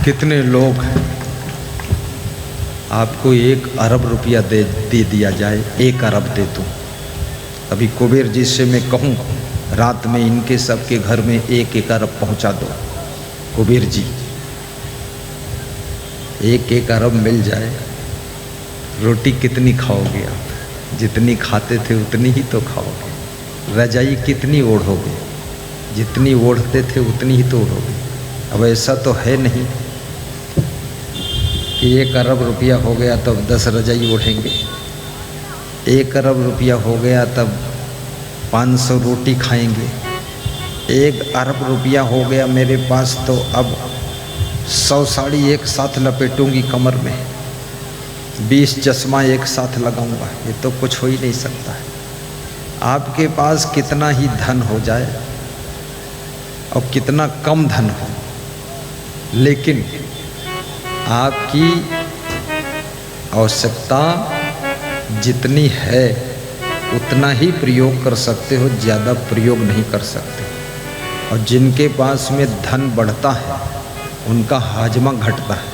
कितने लोग आपको 1 अरब रुपया दे दिया जाए, 1 अरब दे दूँ। अभी कुबेर जी से मैं कहूँ रात में इनके सबके घर में 1-1 अरब पहुँचा दो। कुबेर जी 1-1 अरब मिल जाए, रोटी कितनी खाओगे आप? जितनी खाते थे उतनी ही तो खाओगे। रजाई कितनी ओढ़ोगे? जितनी ओढ़ते थे उतनी ही तो ओढ़ोगे। अब ऐसा तो है नहीं कि 1 अरब रुपया हो गया तब 10 रजाई ओढ़ेंगे। 1 अरब रुपया हो गया तब 500 रोटी खाएंगे। 1 अरब रुपया हो गया मेरे पास तो अब 100 साड़ी एक साथ लपेटूंगी कमर में, 20 चश्मा एक साथ लगाऊंगा। ये तो कुछ हो ही नहीं सकता है। आपके पास कितना ही धन हो जाए और कितना कम धन हो, लेकिन आपकी आवश्यकता जितनी है उतना ही प्रयोग कर सकते हो, ज़्यादा प्रयोग नहीं कर सकते। और जिनके पास में धन बढ़ता है उनका हाजमा घटता है,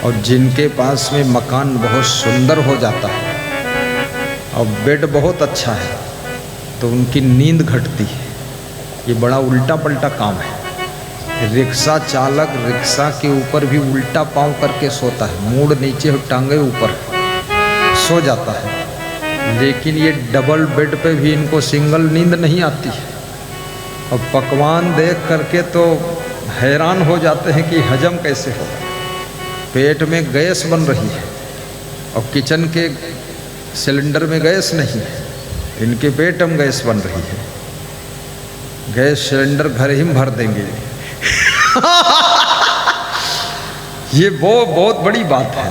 और जिनके पास में मकान बहुत सुंदर हो जाता है और बेड बहुत अच्छा है तो उनकी नींद घटती है। ये बड़ा उल्टा पल्टा काम है। रिक्शा चालक रिक्शा के ऊपर भी उल्टा पाँव करके सोता है, मूड नीचे और टांगे ऊपर सो जाता है, लेकिन ये डबल बेड पे भी इनको सिंगल नींद नहीं आती है। और पकवान देख करके तो हैरान हो जाते हैं कि हजम कैसे होगा। पेट में गैस बन रही है और किचन के सिलेंडर में गैस नहीं है, इनके पेट में गैस बन रही है। गैस सिलेंडर घर ही भर देंगे। ये बहुत बड़ी बात है।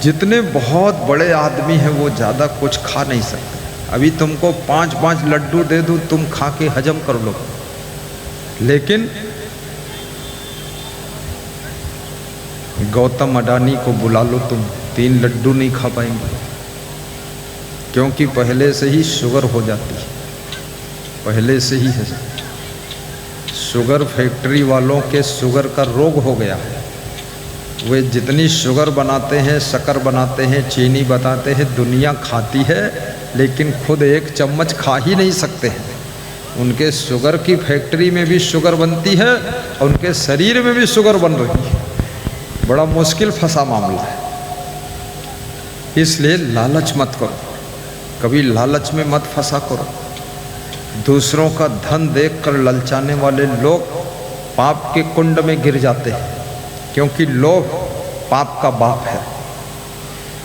जितने बहुत बड़े आदमी हैं वो ज़्यादा कुछ खा नहीं सकते। अभी तुमको 5-5 लड्डू दे दूँ तुम खा के हजम कर लो, लेकिन गौतम अडानी को बुला लो तुम 3 लड्डू नहीं खा पाएंगे, क्योंकि पहले से ही शुगर हो जाती है, पहले से ही है। शुगर फैक्ट्री वालों के शुगर का रोग हो गया है। वे जितनी शुगर बनाते हैं, शक्कर बनाते हैं, चीनी बताते हैं, दुनिया खाती है, लेकिन खुद 1 चम्मच खा ही नहीं सकते हैं। उनके शुगर की फैक्ट्री में भी शुगर बनती है और उनके शरीर में भी शुगर बन रही है। बड़ा मुश्किल फंसा मामला है। इसलिए लालच मत करो, कभी लालच में मत फंसा करो। दूसरों का धन देखकर ललचाने वाले लोग पाप के कुंड में गिर जाते हैं, क्योंकि लोभ पाप का बाप है।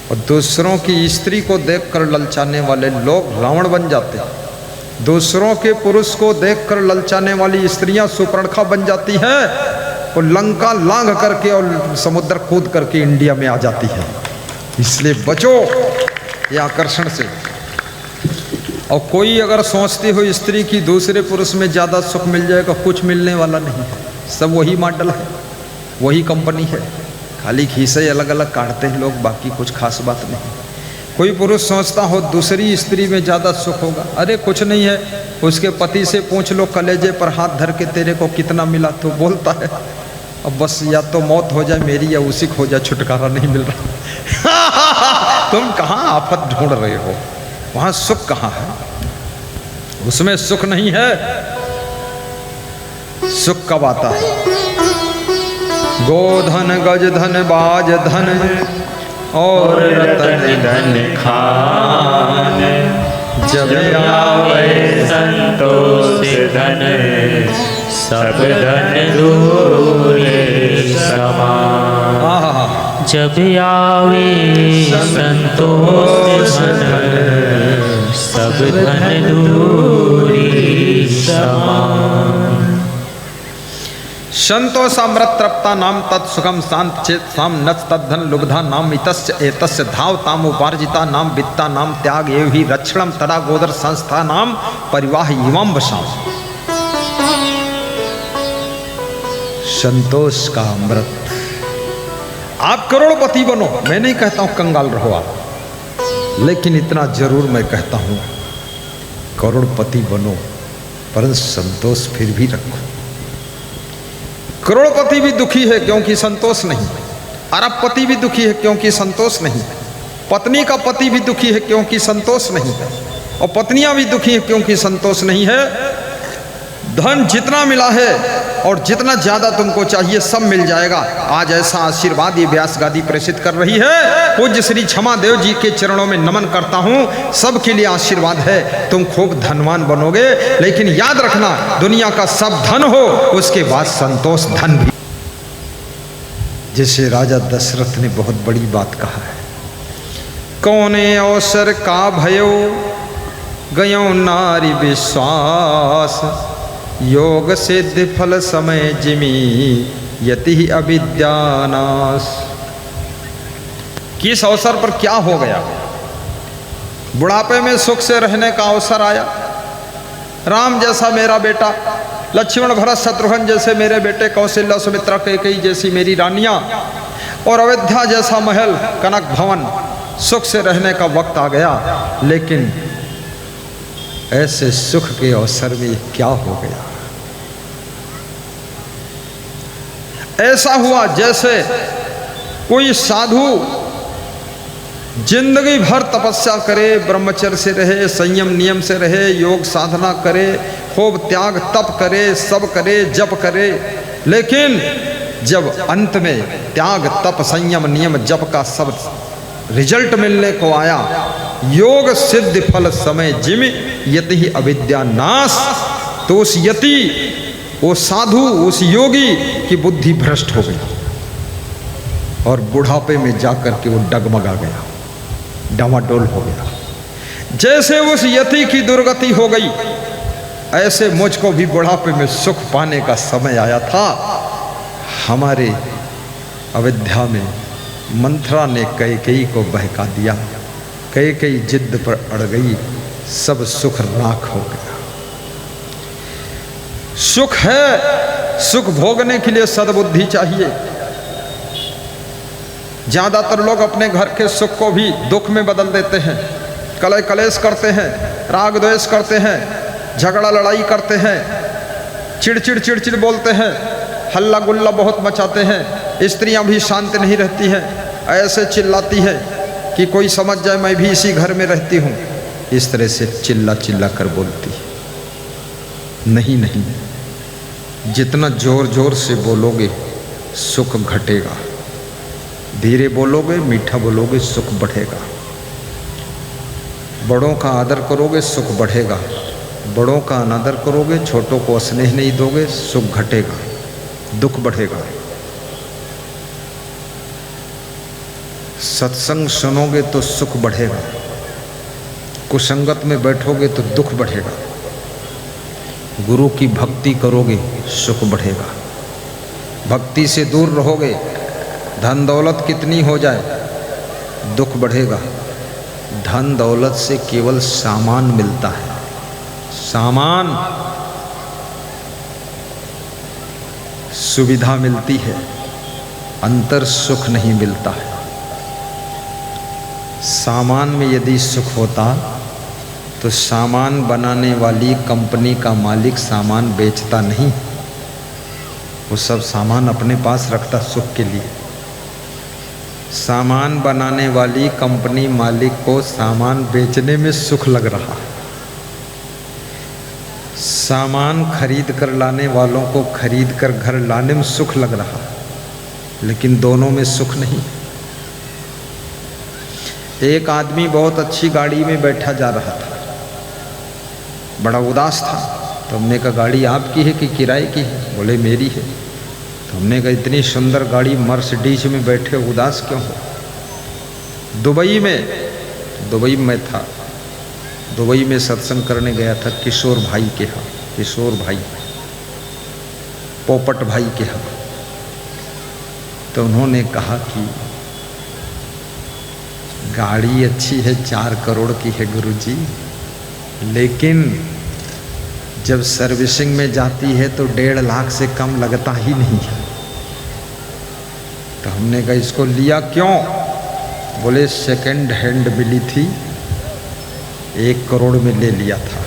और दूसरों की स्त्री को देखकर ललचाने वाले लोग रावण बन जाते हैं। दूसरों के पुरुष को देखकर ललचाने वाली स्त्रियां सुपर्णखा बन जाती हैं और लंका लांघ करके और समुद्र कूद करके इंडिया में आ जाती है। इसलिए बचो ये आकर्षण से। और कोई अगर सोचती हो स्त्री की दूसरे पुरुष में ज़्यादा सुख मिल जाएगा, कुछ मिलने वाला नहीं है। सब वही मॉडल है, वही कंपनी है, खाली खीसे अलग अलग काटते हैं लोग, बाकी कुछ खास बात नहीं। कोई पुरुष सोचता हो दूसरी स्त्री में ज़्यादा सुख होगा, अरे कुछ नहीं है। उसके पति से पूछ लो कलेजे पर हाथ धर के तेरे को कितना मिला, तो बोलता है अब बस या तो मौत हो जाए मेरी या उसी को हो जाए, छुटकारा नहीं मिल रहा। तुम कहाँ आफत ढूंढ रहे हो? वहाँ सुख कहाँ है? उसमें सुख नहीं है। सुख कब आता है? गोधन गज धन बाज धन और रतन धन खान, जब आवे संतोष धन सब धन दूरे समान। जब आवे संतोष धन सब धन दूरी समान। संतोषामृत तृप्ता नाम तत्सुखम शांत चेत साम नच तद्धन लुब्धा नाम इतस्य एतस्य धाव ताम उपार्जिता नाम वित्ता नाम त्याग एव ही रक्षणम तदा गोदर संस्था नाम परिवाह इमाम बसाम। संतोष का अमृत। आप करोड़पति बनो, मैं नहीं कहता हूं कंगाल रहो आप, लेकिन इतना जरूर मैं कहता हूं करोड़पति बनो, परंतु संतोष फिर भी रखो। करोड़पति भी दुखी है क्योंकि संतोष नहीं, अरबपति भी दुखी है क्योंकि संतोष नहीं, पत्नी का पति भी दुखी है क्योंकि संतोष नहीं है, और पत्नियां भी दुखी है क्योंकि संतोष नहीं है। धन जितना मिला है और जितना ज्यादा तुमको चाहिए सब मिल जाएगा। आज ऐसा आशीर्वाद ये व्यास गादी प्रेषित कर रही है। पूज्य श्री क्षमा देव जी के चरणों में नमन करता हूँ। सबके लिए आशीर्वाद है, तुम खूब धनवान बनोगे, लेकिन याद रखना दुनिया का सब धन हो उसके बाद संतोष धन भी। जैसे राजा दशरथ ने बहुत बड़ी बात कहा है, कौने अवसर का भयो गयो नारी विश्वास, योग सिद्धि फल समय जिमी यति अविद्यानाश। किस अवसर पर क्या हो गया? बुढ़ापे में सुख से रहने का अवसर आया। राम जैसा मेरा बेटा, लक्ष्मण भरत शत्रुघ्न जैसे मेरे बेटे, कौशल्या सुमित्रा कैकेयी जैसी मेरी रानियां, और अयोध्या जैसा महल कनक भवन, सुख से रहने का वक्त आ गया। लेकिन ऐसे सुख के अवसर में क्या हो गया? ऐसा हुआ जैसे कोई साधु जिंदगी भर तपस्या करे, ब्रह्मचर्य से रहे, संयम नियम से रहे, योग साधना करे, खूब त्याग तप करे, सब करे, जप करे, लेकिन जब अंत में त्याग तप संयम नियम जप का सब रिजल्ट मिलने को आया, योग सिद्ध फल समय जिम यति ही अविद्या नाश, तो उस यति, वो साधु, उस योगी की बुद्धि भ्रष्ट हो गई और बुढ़ापे में जाकर के वो डगमगा गया, डामाडोल हो गया। जैसे उस यति की दुर्गति हो गई, ऐसे मुझको भी बुढ़ापे में सुख पाने का समय आया था। हमारे अयोध्या में मंथरा ने कैकेयी को बहका दिया, कैकेयी जिद पर अड़ गई, सब सुख राख हो गया। सुख है, सुख भोगने के लिए सद्बुद्धि चाहिए। ज्यादातर लोग अपने घर के सुख को भी दुख में बदल देते हैं, कलह कलेश करते हैं, राग द्वेष करते हैं, झगड़ा लड़ाई करते हैं, चिड़चिड़ चिड़चिड़ बोलते हैं, हल्ला गुल्ला बहुत मचाते हैं। स्त्रियां भी शांत नहीं रहती हैं, ऐसे चिल्लाती है कि कोई समझ जाए मैं भी इसी घर में रहती हूँ। इस तरह से चिल्ला चिल्ला कर बोलती है। नहीं नहीं, जितना जोर जोर से बोलोगे सुख घटेगा, धीरे बोलोगे मीठा बोलोगे सुख बढ़ेगा। बड़ों का आदर करोगे सुख बढ़ेगा, बड़ों का अनादर करोगे, छोटों को स्नेह नहीं दोगे सुख घटेगा, दुख बढ़ेगा। सत्संग सुनोगे तो सुख बढ़ेगा, कुसंगत में बैठोगे तो दुख बढ़ेगा। गुरु की भक्ति करोगे सुख बढ़ेगा, भक्ति से दूर रहोगे, धन दौलत कितनी हो जाए दुख बढ़ेगा। धन दौलत से केवल सामान मिलता है, सामान, सुविधा मिलती है, अंतर सुख नहीं मिलता है। सामान में यदि सुख होता तो सामान बनाने वाली कंपनी का मालिक सामान बेचता नहीं, वो सब सामान अपने पास रखता सुख के लिए। सामान बनाने वाली कंपनी मालिक को सामान बेचने में सुख लग रहा, सामान खरीद कर लाने वालों को खरीद कर घर लाने में सुख लग रहा, लेकिन दोनों में सुख नहीं। एक आदमी बहुत अच्छी गाड़ी में बैठा जा रहा था, बड़ा उदास था, तो हमने कहा गाड़ी आपकी है कि किराए की है? बोले मेरी है। तो हमने कहा इतनी सुंदर गाड़ी मर्सिडीज में बैठे उदास क्यों हो? दुबई में था, दुबई में सत्संग करने गया था किशोर भाई के यहाँ, किशोर भाई पोपट भाई के यहाँ। तो उन्होंने कहा कि गाड़ी अच्छी है, 4 करोड़ की है गुरुजी, लेकिन जब सर्विसिंग में जाती है तो 1.5 लाख से कम लगता ही नहीं है। तो हमने कहा इसको लिया क्यों? बोले सेकंड हैंड मिली थी, 1 करोड़ में ले लिया था।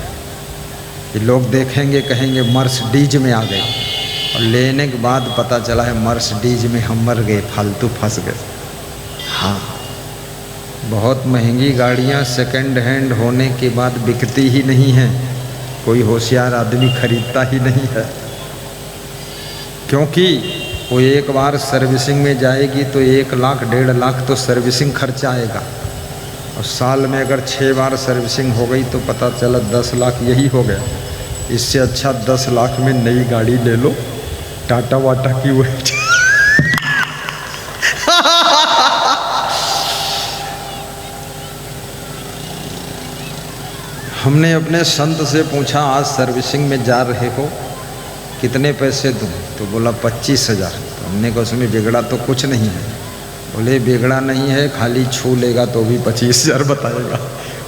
ये लोग देखेंगे कहेंगे मर्सिडीज में आ गए। और लेने के बाद पता चला है मर्सिडीज में हम मर गए, फालतू फंस गए। हाँ, बहुत महंगी गाड़ियाँ सेकंड हैंड होने के बाद बिकती ही नहीं हैं, कोई होशियार आदमी खरीदता ही नहीं है, क्योंकि वो एक बार सर्विसिंग में जाएगी तो 1 लाख 1.5 लाख तो सर्विसिंग खर्चा आएगा, और साल में अगर 6 बार सर्विसिंग हो गई तो पता चला 10 लाख यही हो गया। इससे अच्छा 10 लाख में नई गाड़ी ले लो, टाटा वाटा की वो। हमने अपने संत से पूछा, आज सर्विसिंग में जा रहे हो कितने पैसे दूँ? तो बोला 25,000। तो हमने कहा उसमें बिगड़ा तो कुछ नहीं है। बोले बिगड़ा नहीं है, खाली छू लेगा तो भी 25,000 बताएगा।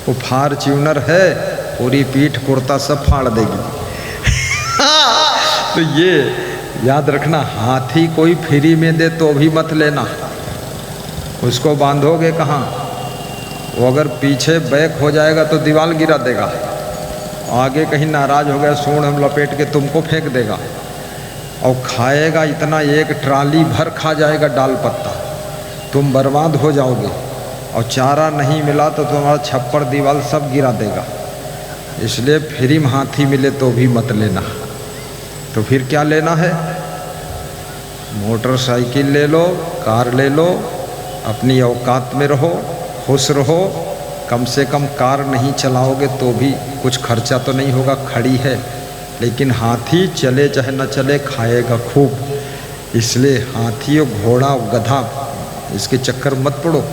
वो फॉर्च्यूनर है, पूरी पीठ कुर्ता सब फाड़ देगी। तो ये याद रखना, हाथी कोई फ्री में दे तो भी मत लेना, उसको बांधोगे कहाँ? वो अगर पीछे बैक हो जाएगा तो दीवार गिरा देगा, आगे कहीं नाराज हो गया सूंड हम लपेट के तुमको फेंक देगा, और खाएगा इतना 1 ट्राली भर खा जाएगा डाल पत्ता, तुम बर्बाद हो जाओगे। और चारा नहीं मिला तो तुम्हारा छप्पर दीवार सब गिरा देगा। इसलिए फ्री में हाथी मिले तो भी मत लेना। तो फिर क्या लेना है? मोटरसाइकिल ले लो, कार ले लो, अपनी औकात में रहो, खुश रहो। कम से कम कार नहीं चलाओगे तो भी कुछ खर्चा तो नहीं होगा, खड़ी है। लेकिन हाथी चले चाहे न चले खाएगा खूब, इसलिए हाथी और घोड़ा और गधा इसके चक्कर मत पड़ो।